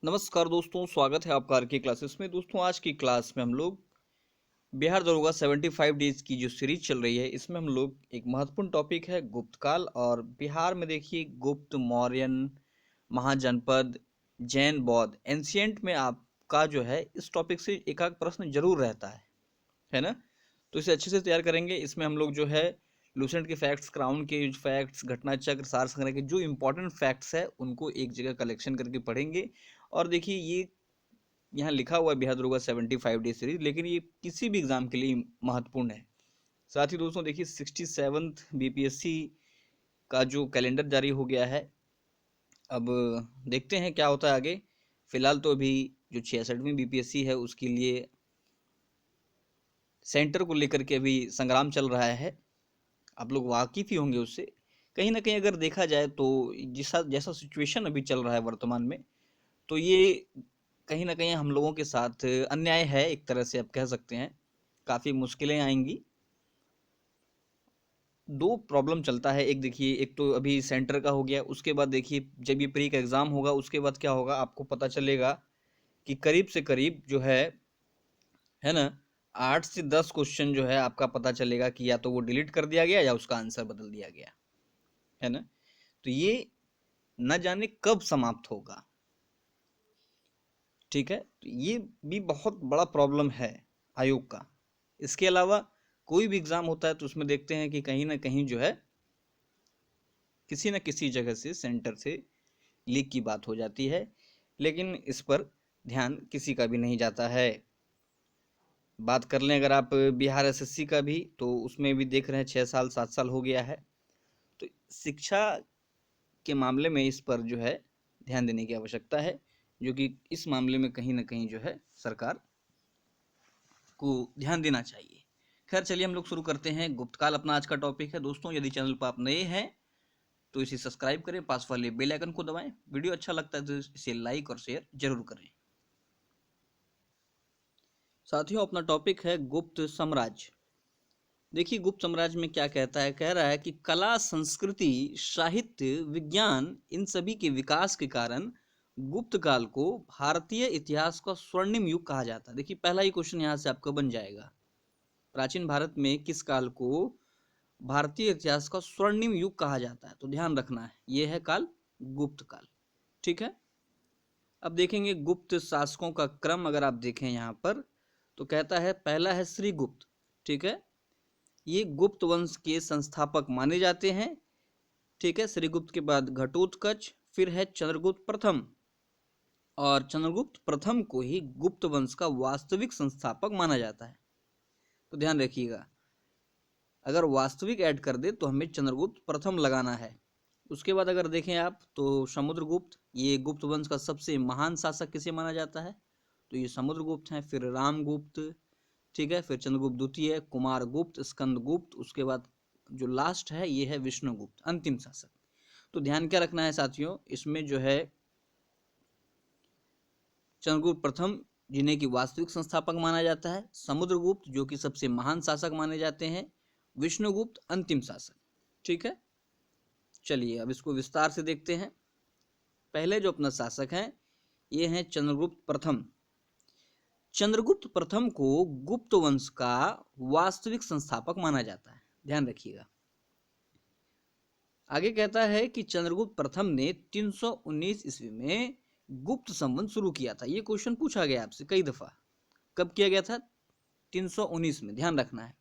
नमस्कार दोस्तों, स्वागत है आपका आर के क्लासेस में। दोस्तों, आज की क्लास में हम लोग बिहार दरोगा 75 डेज की जो सीरीज चल रही है, इसमें हम लोग एक महत्वपूर्ण टॉपिक है गुप्त काल। और बिहार में देखिए, गुप्त, मौर्यन, महाजनपद, जैन, बौद्ध, एंशियंट में आपका जो है इस टॉपिक से एक आध प्रश्न जरूर रहता है ना। तो इसे अच्छे से तैयार करेंगे। इसमें हम लोग जो है लूसेंट के फैक्ट्स, क्राउन के फैक्ट्स, घटना चक्र, सार संग्रह के जो इंपॉर्टेंट फैक्ट्स है उनको एक जगह कलेक्शन करके पढ़ेंगे। और देखिए, ये यहाँ लिखा हुआ है बिहार दरोगा 75 डे सीरीज, लेकिन ये किसी भी एग्जाम के लिए महत्वपूर्ण है। साथ ही दोस्तों देखिए, 67th बीपीएससी का जो कैलेंडर जारी हो गया है। अब देखते हैं क्या होता है आगे। फिलहाल तो अभी जो 66वीं बीपीएससी है उसके लिए सेंटर को लेकर के अभी संग्राम चल रहा है। आप लोग वाकिफ ही होंगे उससे। कहीं ना कहीं अगर देखा जाए तो जैसा जैसा सिचुएशन अभी चल रहा है वर्तमान में, तो ये कहीं ना कहीं हम लोगों के साथ अन्याय है, एक तरह से आप कह सकते हैं। काफ़ी मुश्किलें आएंगी। दो प्रॉब्लम चलता है। एक देखिए, एक तो अभी सेंटर का हो गया, उसके बाद देखिए जब ये प्री का एग्ज़ाम होगा उसके बाद क्या होगा आपको पता चलेगा कि करीब से करीब जो है ना, 8 से 10 क्वेश्चन जो है आपका पता चलेगा कि या तो वो डिलीट कर दिया गया या उसका आंसर बदल दिया गया, है ना। तो ये न जाने कब समाप्त होगा। ठीक है, तो ये भी बहुत बड़ा प्रॉब्लम है आयोग का। इसके अलावा कोई भी एग्ज़ाम होता है तो उसमें देखते हैं कि कहीं ना कहीं जो है किसी न किसी जगह से, सेंटर से लीक की बात हो जाती है, लेकिन इस पर ध्यान किसी का भी नहीं जाता है। बात कर लें अगर आप बिहार एसएससी का भी, तो उसमें भी देख रहे हैं 6 साल 7 साल हो गया है। तो शिक्षा के मामले में इस पर जो है ध्यान देने की आवश्यकता है, जो कि इस मामले में कहीं ना कहीं जो है सरकार को ध्यान देना चाहिए। खैर चलिए हम लोग शुरू करते हैं। गुप्तकाल अपना आज का टॉपिक है। दोस्तों, यदि चैनल पर आप नए हैं तो इसे सब्सक्राइब करें, पास वाले बेल आइकन को दबाएं। वीडियो अच्छा लगता है तो इसे लाइक और शेयर जरूर करें। साथियों, अपना टॉपिक है गुप्त साम्राज्य। देखिए, गुप्त साम्राज्य में क्या कहता है, कह रहा है कि कला, संस्कृति, साहित्य, विज्ञान, इन सभी के विकास के कारण गुप्त काल को भारतीय इतिहास का स्वर्णिम युग कहा जाता है। देखिए, पहला ही क्वेश्चन यहाँ से आपका बन जाएगा। प्राचीन भारत में किस काल को भारतीय इतिहास का स्वर्णिम युग कहा जाता है? तो ध्यान रखना है, यह है काल गुप्त काल। ठीक है। अब देखेंगे गुप्त शासकों का क्रम। अगर आप देखें यहाँ पर तो कहता है पहला है श्रीगुप्त। ठीक है, ये गुप्त वंश के संस्थापक माने जाते हैं। ठीक है, श्रीगुप्त के बाद घटोत्कच, फिर है चंद्रगुप्त प्रथम। और चंद्रगुप्त प्रथम को ही गुप्त वंश का वास्तविक संस्थापक माना जाता है। तो ध्यान रखिएगा, अगर वास्तविक ऐड कर दे तो हमें चंद्रगुप्त प्रथम लगाना है। उसके बाद अगर देखें आप तो समुद्रगुप्त, ये गुप्त वंश का सबसे महान शासक किसे माना जाता है? तो ये समुद्रगुप्त हैं। फिर रामगुप्त, ठीक है, फिर चंद्रगुप्त द्वितीय, कुमारगुप्त, स्कंदगुप्त, उसके बाद जो लास्ट है ये है विष्णुगुप्त, अंतिम शासक। तो ध्यान क्या रखना है साथियों, इसमें जो है चंद्रगुप्त प्रथम जिन्हें की वास्तविक संस्थापक माना जाता है, समुद्रगुप्त जो कि सबसे महान शासक माने जाते हैं, विष्णुगुप्त अंतिम शासक। ठीक है, चलिए अब इसको विस्तार से देखते हैं। पहले जो अपना शासक हैं ये हैं चंद्रगुप्त प्रथम। चंद्रगुप्त प्रथम को गुप्त वंश का वास्तविक संस्थापक माना जाता है। ध्यान रखिएगा। आगे कहता है कि चंद्रगुप्त प्रथम ने 319 ईस्वी में गुप्त संवत शुरू किया था। ये क्वेश्चन पूछा गया आपसे कई दफा, कब किया गया था? 319 में, ध्यान रखना है।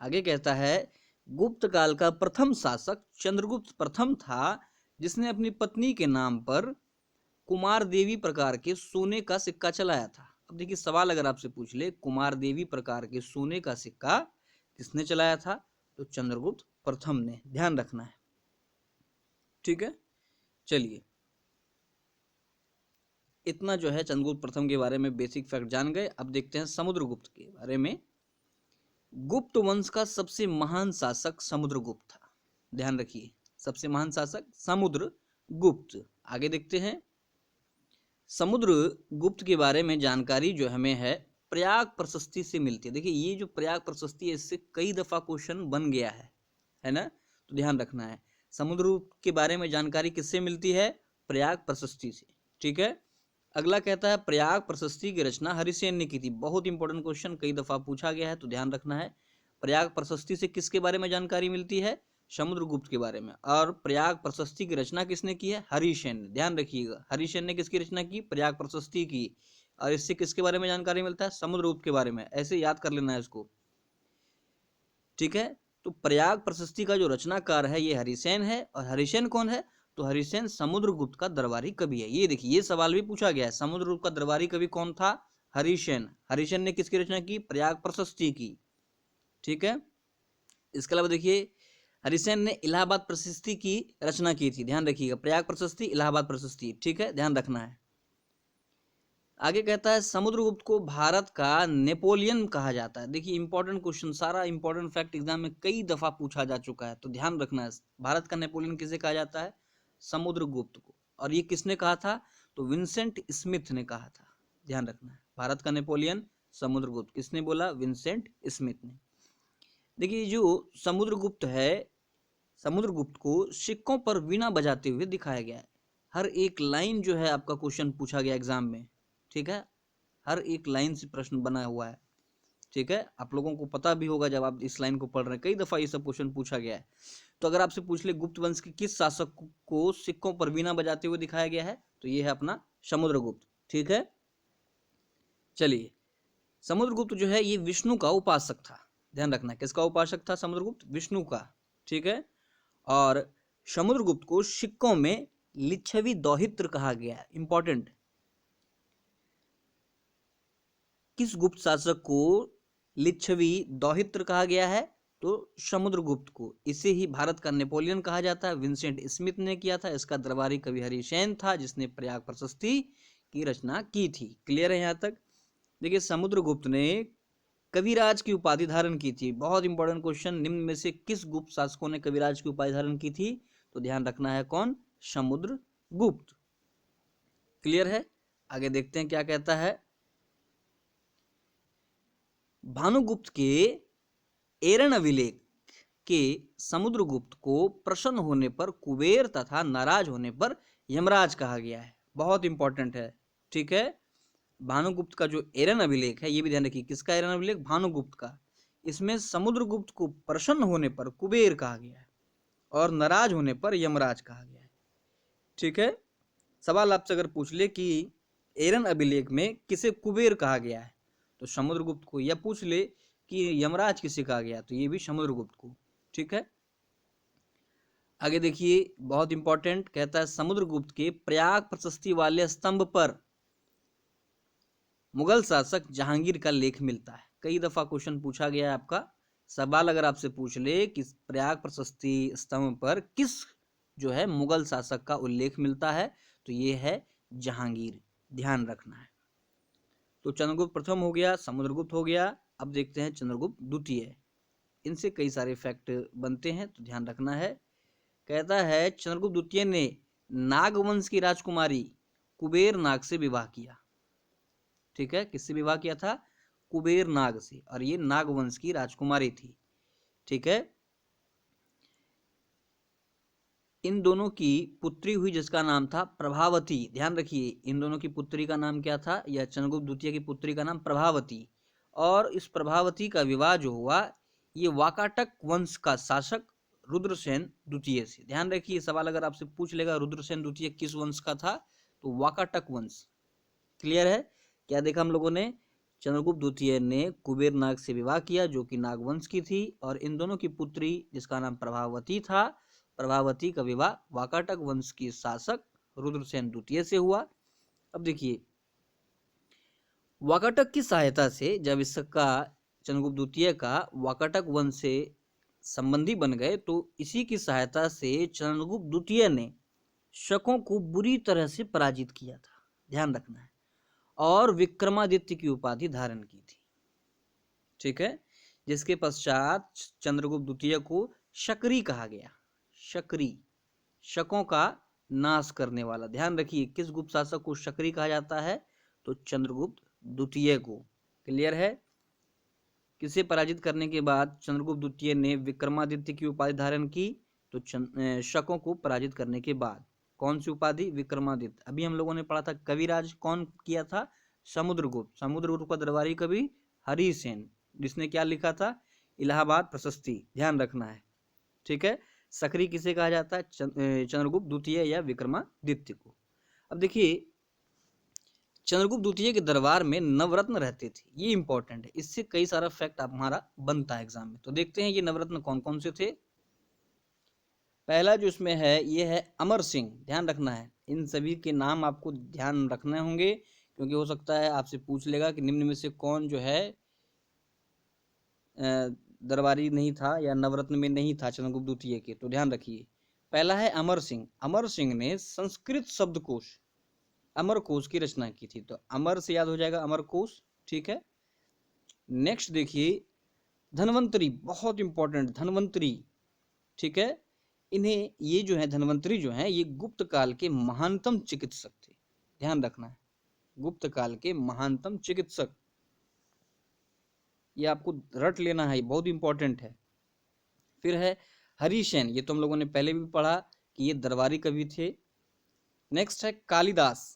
आगे कहता है गुप्त काल का प्रथम शासक चंद्रगुप्त प्रथम था, जिसने अपनी पत्नी के नाम पर कुमार देवी प्रकार के सोने का सिक्का चलाया था। अब देखिए, सवाल अगर आपसे पूछ ले कुमार देवी प्रकार के सोने का सिक्का किसने चलाया था, तो चंद्रगुप्त प्रथम ने। ध्यान रखना है। ठीक है, चलिए इतना जो है चंद्रगुप्त प्रथम के बारे में बेसिक फैक्ट जान गए। अब देखते हैं समुद्रगुप्त के बारे में। गुप्त वंश का सबसे महान शासक समुद्रगुप्त था। ध्यान रखिए, सबसे महान शासक समुद्रगुप्त। आगे देखते हैं। समुद्रगुप्त के बारे में जानकारी जो हमें है प्रयाग प्रशस्ति से मिलती है। देखिए, ये जो प्रयाग प्रशस्ति है इससे कई दफा क्वेश्चन बन गया है ना। तो ध्यान रखना है, समुद्रगुप्त के बारे में जानकारी किससे मिलती है? प्रयाग प्रशस्ति से। ठीक है। अगला कहता है प्रयाग प्रशस्ति की रचना हरिसेन ने की थी। बहुत इंपॉर्टेंट क्वेश्चन, कई दफा पूछा गया है तो ध्यान रखना है। प्रयाग प्रशस्ति से किसके बारे में जानकारी मिलती है? समुद्रगुप्त के बारे में। और प्रयाग प्रशस्ति की रचना किसने की है? हरिसेन ने। ध्यान रखिएगा, हरिसेन ने किसकी रचना की? प्रयाग प्रशस्ति की। और इससे किसके बारे में जानकारी मिलता है? समुद्रगुप्त के बारे में। ऐसे याद कर लेना है इसको, ठीक है। तो प्रयाग प्रशस्ति का जो रचनाकार है ये हरिसेन है। और हरिसेन कौन है? तो हरिसेन समुद्रगुप्त का दरबारी कवि है। ये देखिए, ये सवाल भी पूछा गया है, समुद्रगुप्त का दरबारी कवि कौन था? हरिसेन। हरिसेन ने किसकी रचना की? प्रयाग प्रशस्ति की, ठीक है। इसके अलावा देखिए, हरिसेन ने इलाहाबाद प्रशस्ति की रचना की थी। ध्यान रखिएगा, प्रयाग प्रशस्ति, इलाहाबाद प्रशस्ति, ठीक है, ध्यान रखना है। आगे कहता है समुद्रगुप्त को भारत का नेपोलियन कहा जाता है। देखिए इंपॉर्टेंट क्वेश्चन, सारा इंपॉर्टेंट फैक्ट एग्जाम में कई दफा पूछा जा चुका है, तो ध्यान रखना है। भारत का नेपोलियन किसे कहा जाता है? समुद्रगुप्त को। और ये किसने कहा था? तो विंसेंट स्मिथ ने कहा था। ध्यान रखना है, भारत का नेपोलियन समुद्रगुप्त। किसने बोला? विंसेंट स्मिथ ने। देखिए जो समुद्रगुप्त है, समुद्रगुप्त को सिक्कों पर वीणा बजाते हुए दिखाया गया है। हर एक लाइन जो है आपका क्वेश्चन पूछा गया एग्जाम में, ठीक है। हर एक लाइन से प्रश्न बना हुआ है, ठीक है। आप लोगों को पता भी होगा जब आप इस लाइन को पढ़ रहे हैं, कई दफा ये सब क्वेश्चन पूछा गया है। तो अगर आपसे पूछ ले गुप्त वंश के किस शासक को सिक्कों पर वीणा बजाते हुए दिखाया गया है, तो ये है अपना समुद्रगुप्त, ठीक है। चलिए, समुद्रगुप्त जो है ये विष्णु का उपासक था। ध्यान रखना, किसका उपासक था समुद्रगुप्त? विष्णु का, ठीक है। और समुद्रगुप्त को सिक्कों में लिच्छवी दौहित्र कहा गया है। इंपॉर्टेंट, किस गुप्त शासक को लिच्छवी दौहित्र कहा गया है? तो समुद्रगुप्त को। इसे ही भारत का नेपोलियन कहा जाता है। विंसेंट स्मिथ ने किया था। इसका दरबारी कवि हरिसेन था, जिसने प्रयाग प्रशस्ति की रचना की थी। क्लियर है यहाँ तक? देखिए समुद्रगुप्त ने कविराज की उपाधि धारण की थी। बहुत इंपॉर्टेंट क्वेश्चन, निम्न में से किस गुप्त शासकों ने कविराज की उपाधि धारण की थी? तो ध्यान रखना है, कौन? समुद्रगुप्त। क्लियर है? आगे देखते हैं क्या कहता है। भानुगुप्त के एरन अभिलेख के समुद्रगुप्त को प्रसन्न होने पर कुबेर तथा नाराज होने पर यमराज कहा गया है। बहुत इंपॉर्टेंट है, ठीक है। भानुगुप्त का जो एरन अभिलेख है, ये भी ध्यान रखिए, किसका एरन अभिलेख? भानुगुप्त का। इसमें समुद्रगुप्त को प्रसन्न होने पर कुबेर कहा गया है और नाराज होने पर यमराज कहा गया है, ठीक है। सवाल आपसे अगर पूछ ले कि एरन अभिलेख में किसे कुबेर कहा गया है, तो समुद्रगुप्त को। या पूछ ले कि यमराज किसे कहा गया, तो ये भी समुद्रगुप्त को, ठीक है। आगे देखिए, बहुत इंपॉर्टेंट, कहता है समुद्रगुप्त के प्रयाग प्रशस्ति वाले स्तंभ पर मुगल शासक जहांगीर का लेख मिलता है। कई दफा क्वेश्चन पूछा गया है आपका। सवाल अगर आपसे पूछ ले कि प्रयाग प्रशस्ति स्तंभ पर किस जो है मुगल शासक का उल्लेख मिलता है, तो ये है जहांगीर। ध्यान रखना है। तो चंद्रगुप्त प्रथम हो गया, समुद्रगुप्त हो गया। अब देखते हैं चंद्रगुप्त द्वितीय। इनसे कई सारे फैक्ट बनते हैं, तो ध्यान रखना है। कहता है चंद्रगुप्त द्वितीय ने नागवंश की राजकुमारी कुबेर नाग से विवाह किया, ठीक है। किससे विवाह किया था? कुबेर नाग से। और ये नागवंश की राजकुमारी थी, ठीक है। इन दोनों की पुत्री हुई जिसका नाम था प्रभावती। ध्यान रखिए, इन दोनों की पुत्री का नाम क्या था? यह चंद्रगुप्त द्वितीय की पुत्री का नाम प्रभावती। और इस प्रभावती का विवाह जो हुआ, ये वाकाटक वंश का शासक रुद्रसेन द्वितीय से। ध्यान रखिए, सवाल अगर आपसे पूछ लेगा रुद्रसेन द्वितीय किस वंश का था, तो वाकाटक वंश। क्लियर है? क्या देखा हम लोगों ने? चंद्रगुप्त द्वितीय ने कुबेर नाग से विवाह किया, जो कि नागवंश की थी। और इन दोनों की पुत्री जिसका नाम प्रभावती था, प्रभावती का विवाह वाकाटक वंश की शासक रुद्रसेन द्वितीय से हुआ। अब देखिए, वाकाटक की सहायता से जब इसका चंद्रगुप्त द्वितीय का वाकाटक वंश से संबंधी बन गए, तो इसी की सहायता से चंद्रगुप्त द्वितीय ने शकों को बुरी तरह से पराजित किया था। ध्यान रखना है। और विक्रमादित्य की उपाधि धारण की थी, ठीक है। जिसके पश्चात चंद्रगुप्त द्वितीय को शकरी कहा गया। शकरी, शकों का नाश करने वाला। ध्यान रखिए, किस गुप्त शासक को शकरी कहा जाता है? तो चंद्रगुप्त द्वितीय को। क्लियर है? किसे पराजित करने के बाद चंद्रगुप्त द्वितीय ने विक्रमादित्य की उपाधि धारण की? तो शकों को पराजित करने के बाद। कौन सी उपाधि? विक्रमादित्य। अभी हम लोगों ने पढ़ा था कविराज कौन किया था? समुद्रगुप्त। समुद्रगुप्त का दरबारी कवि हरिसेन, जिसने क्या लिखा था? इलाहाबाद प्रशस्ति। ध्यान रखना है, ठीक है। सकरी किसे कहा जाता है? चंद्रगुप्त द्वितीय या विक्रमादित्य को। अब देखिए, चंद्रगुप्त द्वितीय के दरबार में नवरत्न रहते थे, ये इंपॉर्टेंट है, इससे कई सारा फैक्ट हमारा बनता है एग्जाम में। तो देखते हैं ये नवरत्न कौन कौन से थे। पहला जो इसमें है ये है अमर सिंह। ध्यान रखना है, इन सभी के नाम आपको ध्यान रखने होंगे, क्योंकि हो सकता है आपसे पूछ लेगा कि निम्न में से कौन जो है दरबारी नहीं था या नवरत्न में नहीं था चंद्रगुप्त द्वितीय के। तो ध्यान रखिए, पहला है अमर सिंह। अमर सिंह ने संस्कृत शब्दकोश अमरकोश की रचना की थी। तो अमर से याद हो जाएगा अमरकोश, ठीक है। नेक्स्ट देखिए, धन्वंतरी, बहुत इंपॉर्टेंट, धन्वंतरी, ठीक है। इन्हें, ये जो है धन्वंतरी जो है, ये गुप्त काल के महानतम चिकित्सक थे। ध्यान रखना है, गुप्त काल के महानतम चिकित्सक, ये आपको रट लेना है, बहुत इंपॉर्टेंट है। फिर है हरिसेन, ये तो हम लोगों ने पहले भी पढ़ा कि ये दरबारी कवि थे। नेक्स्ट है कालिदास।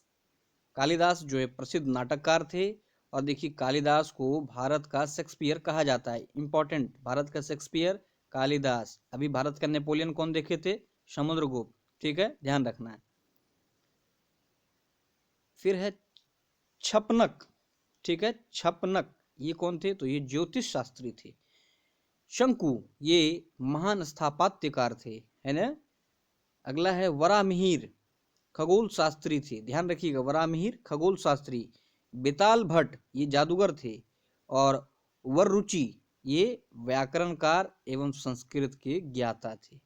कालिदास जो है प्रसिद्ध नाटककार थे, और देखिए कालिदास को भारत का शेक्सपियर कहा जाता है। इंपॉर्टेंट, भारत का शेक्सपियर कालिदास। अभी भारत का नेपोलियन कौन देखे थे? समुद्रगुप्त, ठीक है, ध्यान रखना है। फिर है छपनक, ठीक है, छपनक, ये कौन थे? तो ये ज्योतिष शास्त्री थे। शंकु, ये महान स्थापत्यकार थे, है ना। अगला है वरामिहिर, खगोल शास्त्री थे। ध्यान रखिएगा, वरामिहिर खगोल शास्त्री। बेताल भट्ट, ये जादूगर थे। और वररुचि, ये व्याकरणकार एवं संस्कृत के ज्ञाता थे,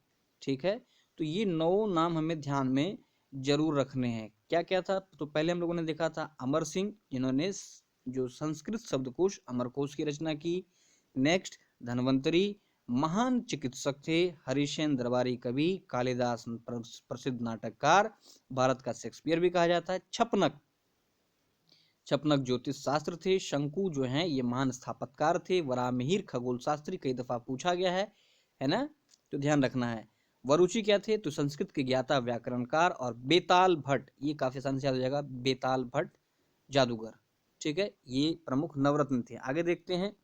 ठीक है। तो ये 9 नाम हमें ध्यान में जरूर रखने हैं। क्या क्या था? तो पहले हम लोगों ने देखा था अमर सिंह, जिन्होंने जो संस्कृत शब्दकोश अमरकोश की रचना की। नेक्स्ट धन्वंतरी, महान चिकित्सक थे। हरिसेन दरबारी कवि। कालिदास प्रसिद्ध नाटककार, भारत का शेक्सपियर भी कहा जाता है। छपनक, छपनक ज्योतिष शास्त्र थे। शंकु जो हैं ये महान स्थापतकार थे। वरामिहिर खगोल शास्त्री, कई दफा पूछा गया है ना, तो ध्यान रखना है। वरुचि क्या थे? तो संस्कृत के ज्ञाता व्याकरणकार। और बेताल भट्ट, ये काफी आसानी से याद हो जाएगा, बेताल भट्ट जादूगर, ठीक है। ये प्रमुख नवरत्न थे। आगे देखते हैं।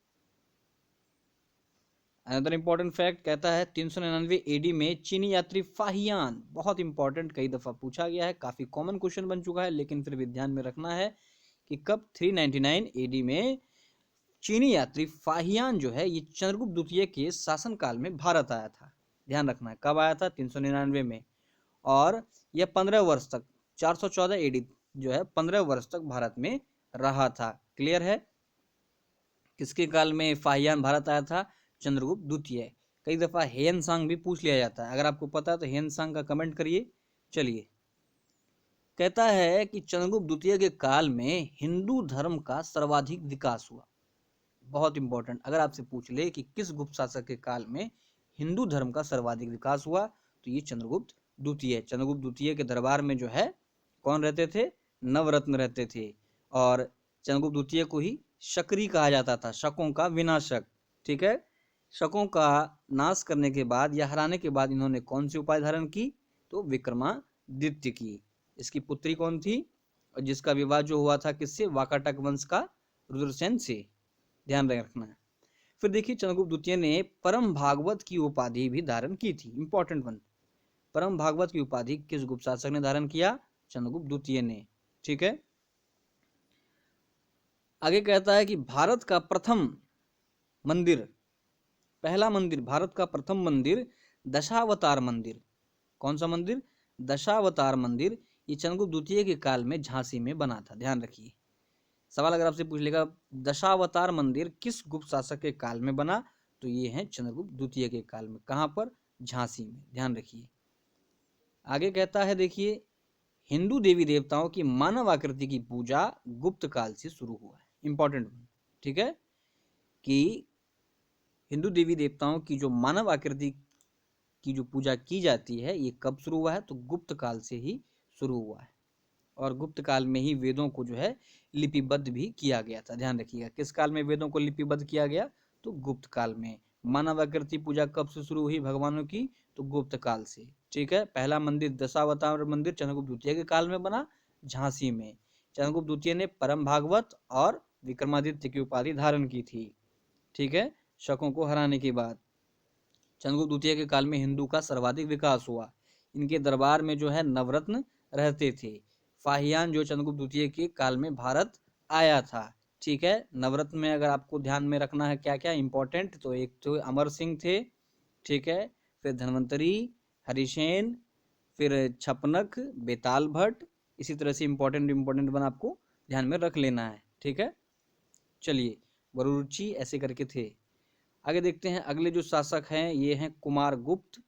अनदर इंपॉर्टेंट फैक्ट कहता है 399 एडी में चीनी यात्री फाहियान, बहुत इंपॉर्टेंट, कई दफा पूछा गया है, काफी कॉमन क्वेश्चन बन चुका है, लेकिन फिर भी ध्यान में रखना है कि कब 399 एडी में चीनी यात्री फाहियान जो है ये चंद्रगुप्त द्वितीय के शासनकाल में भारत आया था। ध्यान रखना है, कब आया था? 399 में। और यह 15 वर्ष तक, 414 एडी जो है 15 वर्ष तक भारत में रहा था। क्लियर है? किसके काल में फाहियान भारत आया था? चंद्रगुप्त द्वितीय। कई दफा हेन सांग भी पूछ लिया जाता है, अगर आपको पता है तो हेन सांग का कमेंट करिए। चलिए, कहता है कि चंद्रगुप्त द्वितीय के काल में हिंदू धर्म का सर्वाधिक विकास हुआ। बहुत इंपॉर्टेंट, अगर आपसे पूछ ले कि किस गुप्त शासक के काल में हिंदू धर्म का सर्वाधिक विकास हुआ, तो ये चंद्रगुप्त द्वितीय। चंद्रगुप्त द्वितीय के दरबार में जो है कौन रहते थे? नवरत्न रहते थे। और चंद्रगुप्त द्वितीय को ही शकरी कहा जाता था, शकों का विनाशक, ठीक है। शकों का नाश करने के बाद या हराने के बाद इन्होंने कौन सी उपाधि धारण की? तो विक्रमादित्य की। इसकी पुत्री कौन थी? और जिसका विवाह जो हुआ था किससे? वाकाटक वंश का रुद्रसेन से। ध्यान रखना है। फिर देखिए, चंद्रगुप्त द्वितीय ने परम भागवत की उपाधि भी धारण की थी। इंपॉर्टेंट वन, परम भागवत की उपाधि किस गुप्त शासक ने धारण किया? चंद्रगुप्त द्वितीय ने, ठीक है। आगे कहता है कि भारत का प्रथम मंदिर, पहला मंदिर, भारत का प्रथम मंदिर दशावतार मंदिर। कौन सा मंदिर? दशावतार मंदिर। ये चंद्रगुप्त द्वितीय के काल में झांसी में बना था। ध्यान रखिए, सवाल अगर आपसे पूछ लेगा दशावतार मंदिर किस गुप्त शासक के काल में बना, तो ये है चंद्रगुप्त द्वितीय के काल में। कहां पर? झांसी में। ध्यान रखिए। आगे कहता है, देखिए, हिंदू देवी देवताओं की मानव आकृति की पूजा गुप्त काल से शुरू हुआ है। इंपॉर्टेंट, ठीक है, कि हिंदू देवी देवताओं की जो मानव आकृति की जो पूजा की जाती है ये कब शुरू हुआ है? तो गुप्त काल से ही शुरू हुआ है। और गुप्त काल में ही वेदों को जो है लिपिबद्ध भी किया गया था। ध्यान रखिएगा, किस काल में वेदों को लिपिबद्ध किया गया? तो गुप्त काल में। मानव आकृति पूजा कब से शुरू हुई भगवानों की? तो गुप्त काल से, ठीक है। पहला मंदिर दशावतार मंदिर चंद्रगुप्त द्वितीय के काल में बना, झांसी में। चंद्रगुप्त द्वितीय ने परम भागवत और विक्रमादित्य की उपाधि धारण की थी, ठीक है, शकों को हराने के बाद। चंद्रगुप्त द्वितीय के काल में हिंदू का सर्वाधिक विकास हुआ। इनके दरबार में जो है नवरत्न रहते थे। फाहियान जो चंद्रगुप्त द्वितीय के काल में भारत आया था, ठीक है। नवरत्न में अगर आपको ध्यान में रखना है क्या क्या इंपॉर्टेंट, तो एक तो अमर सिंह थे, ठीक है, फिर धन्वंतरी, हरिसेन, फिर छपनक, बेताल भट्ट, इसी तरह से इंपॉर्टेंट बन आपको ध्यान में रख लेना है, ठीक है। चलिए, वरुरुचि ऐसे करके थे। आगे देखते हैं, अगले जो शासक हैं ये हैं कुमारगुप्त,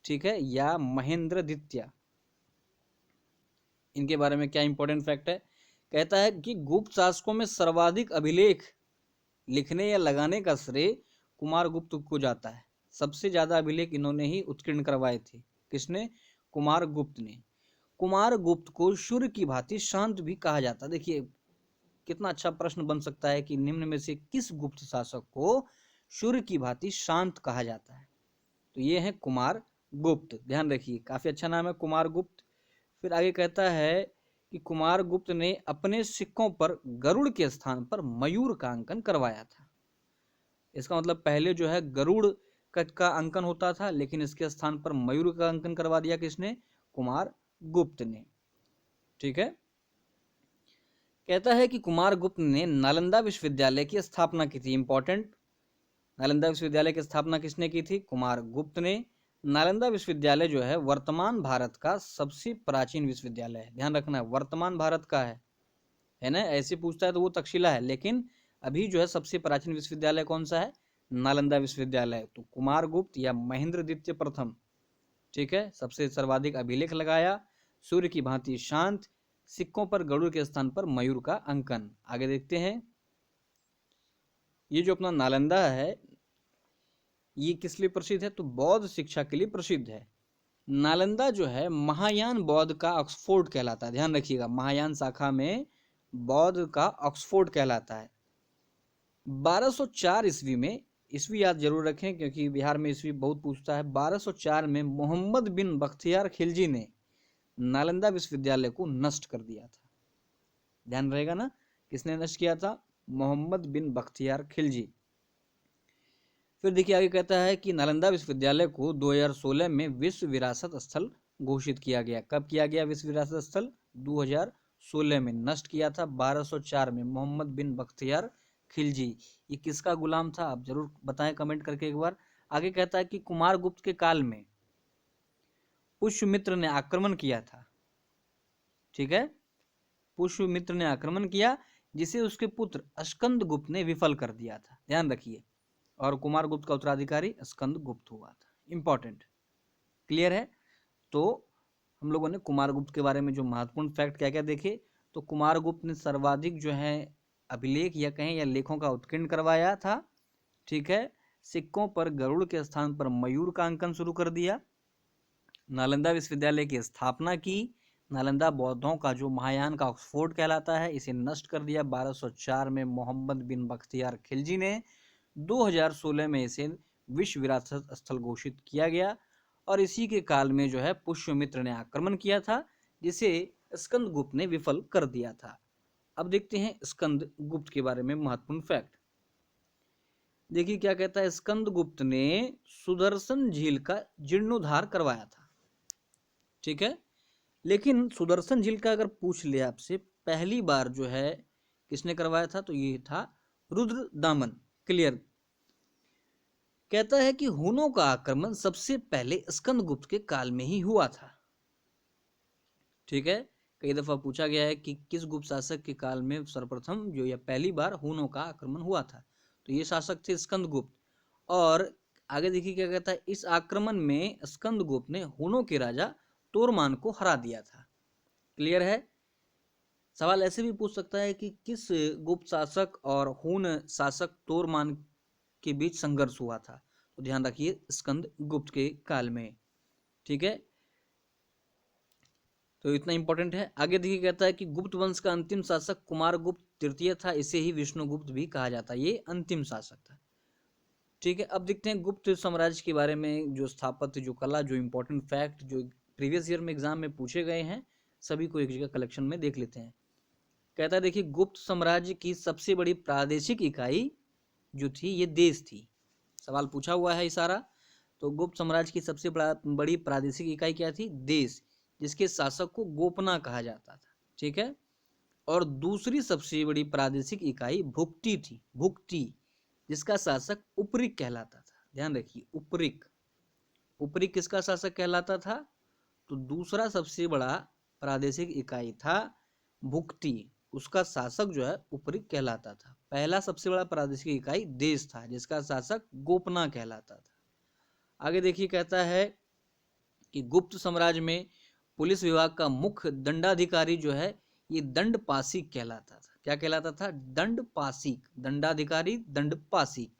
ठीक है, या महेंद्रदित्य। इनके बारे में क्या इंपॉर्टेंट फैक्ट है, कहता है कि गुप्त शासकों में सर्वाधिक अभिलेख लिखने या लगाने का श्रेय कुमारगुप्त को जाता है। सबसे ज्यादा अभिलेख इन्होंने ही उत्कीर्ण करवाए थे। किसने? कुमारगुप्त ने। कुमारगुप्त को सूर्य की भांति शांत भी कहा जाता है। देखिए कितना अच्छा प्रश्न बन सकता है कि निम्न में से किस गुप्त शासक को सूर्य की भांति शांत कहा जाता है, तो ये है कुमारगुप्त। ध्यान रखिए, काफी अच्छा नाम है कुमारगुप्त। फिर आगे कहता है कि कुमारगुप्त ने अपने सिक्कों पर गरुड़ के स्थान पर मयूर का अंकन करवाया था। इसका मतलब पहले जो है गरुड़ का अंकन होता था, लेकिन इसके स्थान पर मयूर का अंकन करवा दिया किसने? कुमारगुप्त ने, ठीक है। कहता है कि कुमारगुप्त ने नालंदा विश्वविद्यालय की स्थापना की थी। इंपॉर्टेंट, नालंदा विश्वविद्यालय की स्थापना किसने की थी? कुमारगुप्त ने। नालंदा विश्वविद्यालय जो है वर्तमान भारत का सबसे प्राचीन विश्वविद्यालय है। ध्यान रखना, वर्तमान भारत का है ना। ऐसे पूछता है तो वो तक्षशिला है, लेकिन अभी जो है सबसे प्राचीन विश्वविद्यालय कौन सा है? नालंदा विश्वविद्यालय। तो कुमारगुप्त या महेंद्रदित्य प्रथम, ठीक है, सबसे सर्वाधिक अभिलेख लगाया, सूर्य की भांति शांत, सिक्कों पर गरुड़ के स्थान पर मयूर का अंकन। आगे देखते हैं, ये जो अपना नालंदा है ये किस लिए प्रसिद्ध है? तो बौद्ध शिक्षा के लिए प्रसिद्ध है। नालंदा जो है महायान बौद्ध का ऑक्सफोर्ड कहलाता है। ध्यान रखिएगा, महायान शाखा में बौद्ध का ऑक्सफोर्ड कहलाता है। 1204 ईस्वी में, ईस्वी याद जरूर रखें क्योंकि बिहार में ईस्वी बहुत पूछता है। 1204 में मोहम्मद बिन बख्तियार खिलजी ने नालंदा विश्वविद्यालय को नष्ट कर दिया था। ध्यान रहेगा ना, किसने नष्ट किया था? मोहम्मद बिन बख्तियार खिलजी। फिर देखिए आगे कहता है कि नालंदा विश्वविद्यालय को 2016 में विश्व विरासत स्थल घोषित किया गया। कब किया गया विश्व विरासत स्थल? 2016 में। नष्ट किया था 1204 में मोहम्मद बिन बख्तियार खिलजी। ये किसका गुलाम था? आप जरूर बताएं कमेंट करके एक बार। आगे कहता है कि कुमारगुप्त के काल में पुष्यमित्र ने आक्रमण किया था, ठीक है, पुष्यमित्र ने आक्रमण किया जिसे उसके पुत्र स्कंदगुप्त ने विफल कर दिया था। ध्यान रखिए, और कुमारगुप्त का उत्तराधिकारी स्कंदगुप्त हुआ था। इंपॉर्टेंट, क्लियर है। तो हम लोगों ने कुमारगुप्त के बारे में जो महत्वपूर्ण फैक्ट क्या क्या देखे, तो कुमारगुप्त ने सर्वाधिक जो है अभिलेख या कहें या लेखों का उत्कीर्ण करवाया था, ठीक है। सिक्कों पर गरुड़ के स्थान पर मयूर का अंकन शुरू कर दिया। नालंदा विश्वविद्यालय की स्थापना की। नालंदा बौद्धों का जो महायान का ऑक्सफोर्ड कहलाता है, इसे नष्ट कर दिया 1204 में मोहम्मद बिन बख्तियार खिलजी ने। 2016 में इसे विश्व विरासत स्थल घोषित किया गया, और इसी के काल में जो है पुष्यमित्र ने आक्रमण किया था जिसे स्कंदगुप्त ने विफल कर दिया था। अब देखते हैं स्कंदगुप्त के बारे में महत्वपूर्ण फैक्ट। देखिए क्या कहता है, स्कंदगुप्त ने सुदर्शन झील का जीर्णोद्धार करवाया था, ठीक है। लेकिन सुदर्शन झील का अगर पूछ ले आपसे, पहली बार जो है किसने करवाया था, तो ये था रुद्रदामन। क्लियर। कहता है कि हुनों का आक्रमण सबसे पहले स्कंदगुप्त के काल में ही हुआ था, ठीक है। कई दफा पूछा गया है कि किस गुप्त शासक के काल में सर्वप्रथम जो या पहली बार हुनों का आक्रमण हुआ था, तो ये शासक थे स्कंदगुप्त। और आगे देखिए क्या कहता है, इस आक्रमण में स्कंदगुप्त ने हुनों के राजा तोरमान को हरा दिया था। क्लियर है। सवाल ऐसे भी पूछ सकता है कि किस गुप्त शासक और हुन शासक तोरमान के बीच संघर्ष हुआ था, तो ध्यान रखिए स्कंदगुप्त के काल में, ठीक है। तो इतना इंपॉर्टेंट है। आगे देखिए कहता है कि गुप्त वंश का अंतिम शासक कुमारगुप्त तृतीय था। इसे ही विष्णुगुप्त भी कहा जाता है, ये अंतिम शासक था, ठीक है, अब देखते हैं गुप्त साम्राज्य के बारे में, जो स्थापत्य, जो कला, जो इम्पोर्टेंट फैक्ट जो प्रीवियस ईयर में एग्जाम में पूछे गए हैं, सभी को एक जगह कलेक्शन में देख लेते हैं। कहता है देखिए, गुप्त साम्राज्य की सबसे बड़ी प्रादेशिक इकाई जो थी ये देश थी। सवाल पूछा हुआ है इशारा, तो गुप्त साम्राज्य की सबसे बड़ी प्रादेशिक इकाई क्या थी? देश, जिसके शासक को गोपना कहा जाता था। ठीक है, और दूसरी सबसे बड़ी प्रादेशिक इकाई भुक्ति थी, भुक्ति, जिसका शासक उपरिक कहलाता था। ध्यान रखिए, उपरिक, उपरिक किसका शासक कहलाता था? तो दूसरा सबसे बड़ा प्रादेशिक इकाई था भुक्ति, उसका शासक जो है उपरिक कहलाता था। पहला सबसे बड़ा प्रादेशिक इकाई देश था, जिसका शासक गोपना कहलाता था। आगे देखिए, कहता है कि गुप्त साम्राज्य में पुलिस विभाग का मुख्य दंडाधिकारी जो है ये दंडपाशिक कहलाता था। क्या कहलाता था? दंडपाशिक, दंडाधिकारी दंडपाशिक।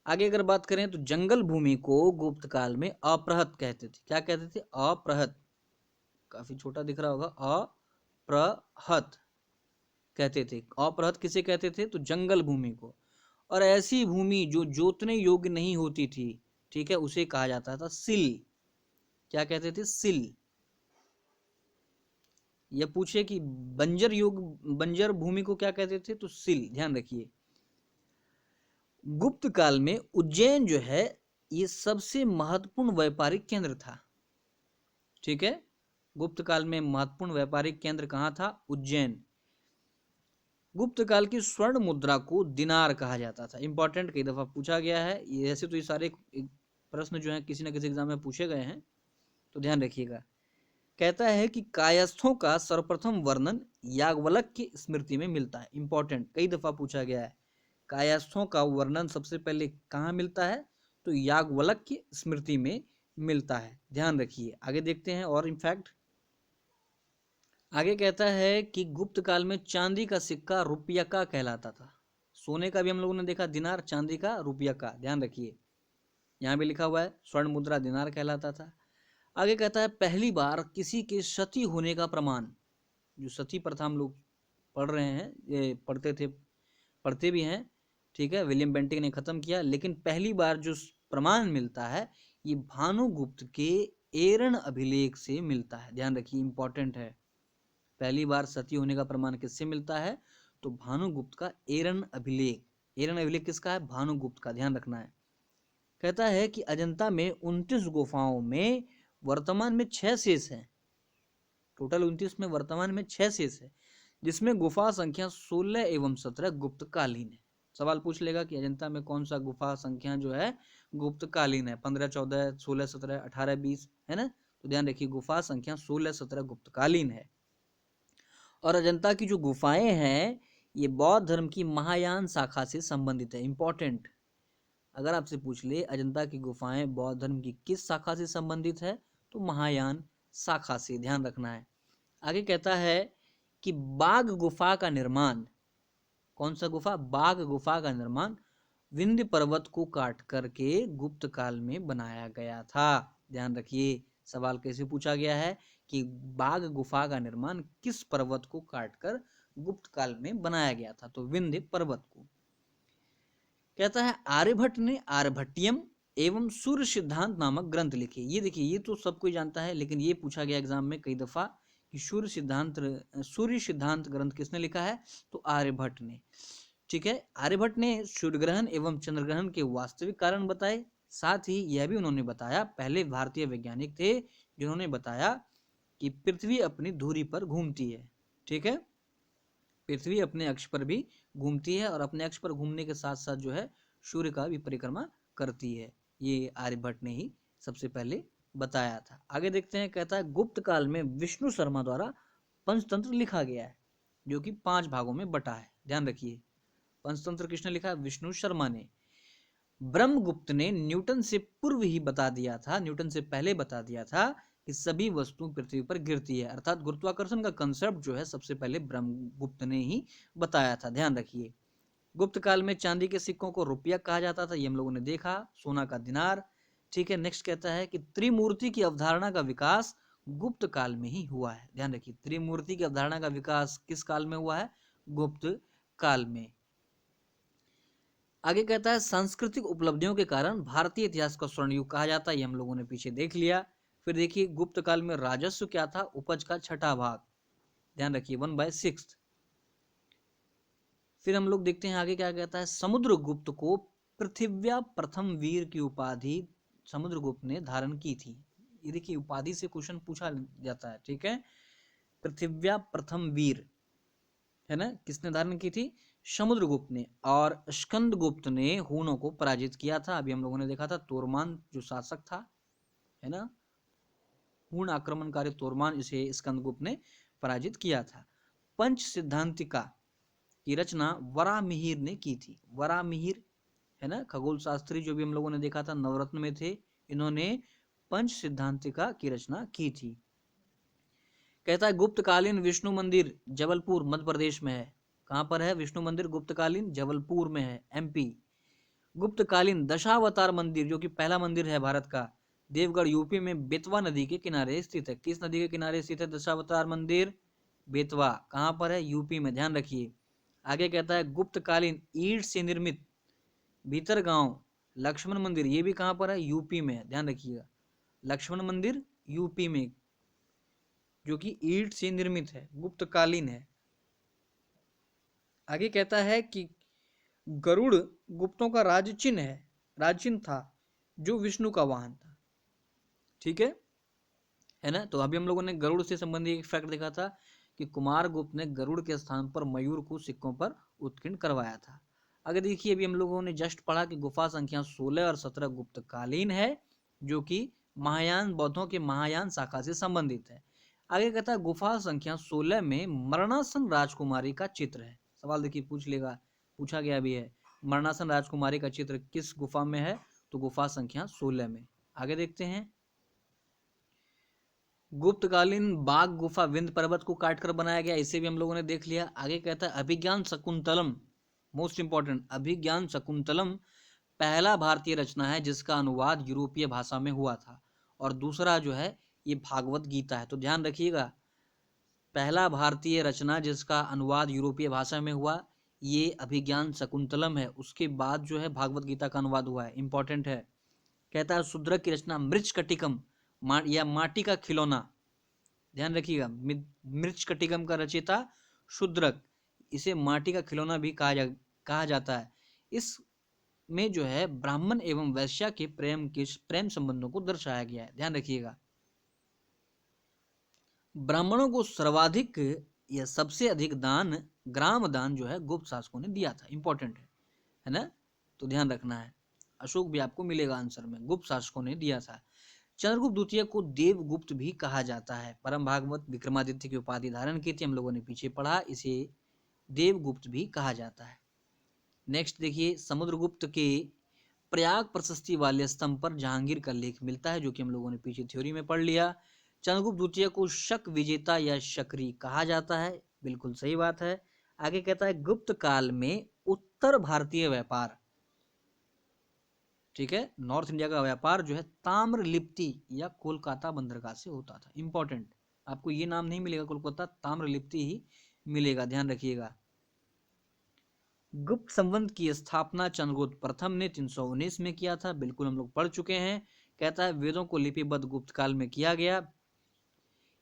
आगे अगर बात करें तो जंगल भूमि को गुप्त काल में अप्रहत कहते थे। क्या कहते थे? अप्रहत, काफी छोटा दिख रहा होगा, अप्रहत कहते थे। अप्रहत किसे कहते थे? तो जंगल भूमि को। और ऐसी भूमि जो जोतने योग्य नहीं होती थी, ठीक है, उसे कहा जाता था सिल। क्या कहते थे? सिल। या पूछे कि बंजर भूमि को क्या कहते थे? तो सिल। ध्यान रखिए, गुप्त काल में उज्जैन जो है ये सबसे महत्वपूर्ण व्यापारिक केंद्र था। ठीक है, गुप्त काल में महत्वपूर्ण व्यापारिक केंद्र कहाँ था? उज्जैन। गुप्त काल की स्वर्ण मुद्रा को दिनार कहा जाता था। इंपॉर्टेंट, कई दफा पूछा गया है ये। ऐसे तो ये सारे प्रश्न जो है किसी न किसी एग्जाम में पूछे गए हैं, तो ध्यान रखिएगा। कहता है कि कायस्थों का सर्वप्रथम वर्णन याज्ञवल्क्य की स्मृति में मिलता है। इंपॉर्टेंट, कई दफा पूछा गया है। कायस्थों का वर्णन सबसे पहले कहाँ मिलता है? तो याज्ञवल्क्य की स्मृति में मिलता है। ध्यान रखिए, आगे देखते हैं। और इनफैक्ट आगे कहता है कि गुप्त काल में चांदी का सिक्का रुपया का कहलाता था। सोने का भी हम लोगों ने देखा दिनार, चांदी का रुपया का। ध्यान रखिए, यहाँ भी लिखा हुआ है स्वर्ण मुद्रा दिनार कहलाता था। आगे कहता है पहली बार किसी के सती होने का प्रमाण, जो सती प्रथा हम लोग पढ़ रहे हैं, ये पढ़ते थे, पढ़ते भी हैं, ठीक है, विलियम बेंटिक ने खत्म किया। लेकिन पहली बार जो प्रमाण मिलता है ये भानुगुप्त के एरन अभिलेख से मिलता है। ध्यान रखिए, इंपॉर्टेंट है। पहली बार सती होने का प्रमाण किससे मिलता है? तो भानुगुप्त का एरन अभिलेख। एरन अभिलेख किसका है? भानुगुप्त का, ध्यान रखना है। कहता है कि अजंता में 29 गुफाओं में वर्तमान में 6 शेष हैं। टोटल 29 में वर्तमान में 6 शेष है, जिसमें गुफा संख्या 16 एवं 17 गुप्तकालीन है। सवाल पूछ लेगा कि अजंता में कौन सा गुफा संख्या जो है गुप्तकालीन है? 15, 14, 16, 17, 18, 20, है ना? तो ध्यान रखिए, गुफा संख्या 16, 17 गुप्तकालीन है। और अजंता की जो गुफाएं हैं ये बौद्ध धर्म की महायान शाखा से संबंधित है। इंपॉर्टेंट, अगर आपसे पूछ ले अजंता की गुफाएं बौद्ध धर्म की किस शाखा से संबंधित है, तो महायान शाखा से। ध्यान रखना है। आगे कहता है कि बाघ गुफा का निर्माण, कौन सा गुफा? बाघ गुफा का निर्माण विंध्य पर्वत को काट करके गुप्त काल में बनाया गया था। ध्यान रखिए, सवाल कैसे पूछा गया है कि बाघ गुफा का निर्माण किस पर्वत को काटकर गुप्त काल में बनाया गया था? तो विंध्य पर्वत को। कहता है आर्यभट्ट ने आर्यभट्टियम एवं सूर्य सिद्धांत नामक ग्रंथ लिखे। ये देखिए, ये तो सब कोई जानता है, लेकिन ये पूछा गया एग्जाम में कई दफा कि सूर्य सिद्धांत ग्रंथ किसने लिखा है? तो आर्यभट्ट ने। ठीक है, आर्यभट्ट ने सूर्य ग्रहण एवं चंद्र ग्रहण के वास्तविक कारण बताए। साथ ही यह भी उन्होंने बताया, पहले भारतीय वैज्ञानिक थे जिन्होंने बताया कि पृथ्वी अपनी धुरी पर घूमती है। ठीक है, पृथ्वी अपने अक्ष पर भी घूमती है और अपने अक्ष पर घूमने के साथ साथ जो है सूर्य का भी परिक्रमा करती है। ये आर्यभट्ट ने ही सबसे पहले बताया था। आगे देखते हैं, कहता है गुप्त काल में विष्णु शर्मा द्वारा पंचतंत्र लिखा गया है, जो कि 5 भागों में बटा है। ध्यान रखिए, पंचतंत्र किसने लिखा? विष्णु शर्मा ने। ब्रह्मगुप्त ने न्यूटन से पूर्व ही बता दिया था, न्यूटन से पहले बता दिया था कि सभी वस्तु पृथ्वी पर गिरती है। अर्थात गुरुत्वाकर्षण का कंसेप्ट जो है सबसे पहले ब्रह्मगुप्त ने ही बताया था। ध्यान रखिए, गुप्त काल में चांदी के सिक्कों को रुपया कहा जाता था, ये हम लोगों ने देखा, सोना का दिनार। ठीक है, नेक्स्ट कहता है कि त्रिमूर्ति की अवधारणा का विकास गुप्त काल में ही हुआ है। ध्यान रखिए, त्रिमूर्ति की अवधारणा का विकास किस काल में हुआ है? गुप्त काल में। आगे कहता है सांस्कृतिक उपलब्धियों के कारण भारतीय इतिहास का स्वर्ण युग कहा जाता है, ये हम लोगों ने पीछे देख लिया। फिर देखिए गुप्त काल में राजस्व क्या था, उपज का छठा भाग, ध्यान रखिए 1/6। फिर हम लोग देखते हैं आगे क्या कहता है, समुद्रगुप्त को पृथिव्या प्रथम वीर की उपाधि समुद्रगुप्त ने धारण की थी। ये देखिए उपाधि से क्वेश्चन पूछा जाता है, ठीक है। पृथिव्या प्रथम वीर है ना, किसने धारण की थी, समुद्रगुप्त ने। और स्कंदगुप्त ने हूणों को पराजित किया था, अभी हम लोगों ने देखा था तोरमान जो शासक था, है ना, हूण आक्रमणकारी तोरमान, इसे स्कंदगुप्त ने पराजित किया था। पंच सिद्धांतिका की रचना वराहमिहिर ने की थी। वराहमिहिर है ना, खगोल शास्त्री जो भी हम लोगों ने देखा था नवरत्न में थे, इन्होंने पंच सिद्धांतिका की रचना की थी। कहता है गुप्तकालीन विष्णु मंदिर जबलपुर मध्य प्रदेश में है। कहां पर है विष्णु मंदिर, गुप्तकालीन जबलपुर में है, एमपी। गुप्तकालीन दशावतार मंदिर जो कि पहला मंदिर है भारत का, देवगढ़ यूपी में बेतवा नदी के किनारे स्थित है। किस नदी के किनारे स्थित है दशावतार मंदिर, बेतवा। कहां पर है, यूपी में, ध्यान रखिए। आगे कहता है गुप्तकालीन ईंट से निर्मित भीतरगांव लक्ष्मण मंदिर, ये भी कहां पर है, यूपी में है, ध्यान रखिएगा। लक्ष्मण मंदिर यूपी में, जो कि ईंट से निर्मित है, गुप्तकालीन है। आगे कहता है कि गरुड़ गुप्तों का राज चिन्ह है, राज चिन्ह था, जो विष्णु का वाहन था, ठीक है ना। तो अभी हम लोगों ने गरुड़ से संबंधित एक फैक्ट देखा था कि कुमार गुप्त ने गरुड़ के स्थान पर मयूर को सिक्कों पर उत्कीर्ण करवाया था। आगे देखिए अभी हम लोगों ने जस्ट पढ़ा कि गुफा संख्या 16 और 17 गुप्तकालीन है, जो कि महायान बौद्धों के महायान शाखा से संबंधित है। आगे कहता है गुफा संख्या 16 में मरणासन राजकुमारी का चित्र है। सवाल देखिए पूछा गया भी है, मरणासन राजकुमारी का चित्र किस गुफा में है, तो गुफा संख्या 16 में। आगे देखते हैं गुप्तकालीन बाघ गुफा विंध्य पर्वत को काटकर बनाया गया, इसे भी हम लोगों ने देख लिया। आगे कहता है अभिज्ञान शकुंतलम, मोस्ट इंपॉर्टेंट, अभिज्ञान शकुंतलम पहला भारतीय रचना है जिसका अनुवाद यूरोपीय भाषा में हुआ था। और दूसरा जो है ये भागवत गीता है, तो ध्यान रखिएगा, पहला भारतीय रचना जिसका अनुवाद यूरोपीय भाषा में हुआ ये अभिज्ञान शकुंतलम है। उसके बाद जो है भागवत गीता का अनुवाद हुआ है, इंपॉर्टेंट है। कहता है शूद्रक की रचना मृच्छकटिकम या माटी का खिलौना, ध्यान रखिएगा, मृच्छकटिकम का रचयिता शूद्रक, इसे माटी का खिलौना भी कहा जाता है। इस में जो है ब्राह्मण एवं वैश्या के प्रेम संबंधों को दर्शाया गया है, ध्यान रखिएगा। ब्राह्मणों को सर्वाधिक या सबसे अधिक दान, ग्राम दान जो है गुप्त शासकों ने दिया था, इंपॉर्टेंट है ना, तो ध्यान रखना है। अशोक भी आपको मिलेगा आंसर में, गुप्त शासकों ने दिया था। चंद्रगुप्त द्वितीय को देवगुप्त भी कहा जाता है। परम भागवत विक्रमादित्य की उपाधि धारण की थी, हम लोगों ने पीछे पढ़ा, इसे देवगुप्त भी कहा जाता है। नेक्स्ट देखिए समुद्रगुप्त के प्रयाग प्रशस्ति वाले स्तंभ पर जहांगीर का लेख मिलता है, जो कि हम लोगों ने पीछे थ्योरी में पढ़ लिया। चंद्रगुप्त द्वितीय को शक विजेता या शकरी कहा जाता है, बिल्कुल सही बात है। आगे कहता है गुप्त काल में उत्तर भारतीय व्यापार, ठीक है, नॉर्थ इंडिया का व्यापार जो है ताम्रलिप्ति या कोलकाता बंदरगाह से होता था, इंपॉर्टेंट, आपको ये नाम नहीं मिलेगा कोलकाता, ताम्रलिप्ति ही मिलेगा, ध्यान रखिएगा। गुप्त संबंध की स्थापना चंद्रगुप्त प्रथम ने 319 में किया था, बिल्कुल हम लोग पढ़ चुके हैं। कहता है वेदों को लिपिबद्ध गुप्त काल में किया गया।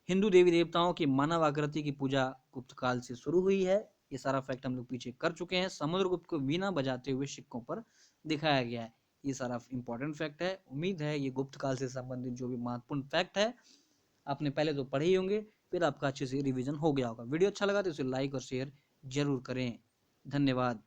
हिंदू देवी देवताओं की मानव आकृति की पूजा गुप्त काल से शुरू हुई है, ये सारा फैक्ट हम लोग पीछे कर चुके हैं। समुद्रगुप्त को वीणा बजाते हुए सिक्कों पर दिखाया गया है, ये सारा इंपॉर्टेंट फैक्ट है। उम्मीद है ये गुप्त काल से संबंधित जो भी महत्वपूर्ण फैक्ट है आपने पहले तो पढ़े ही होंगे, फिर आपका अच्छे से रिवीजन हो गया होगा। वीडियो अच्छा लगा तो इसे लाइक और शेयर जरूर करें। धन्यवाद।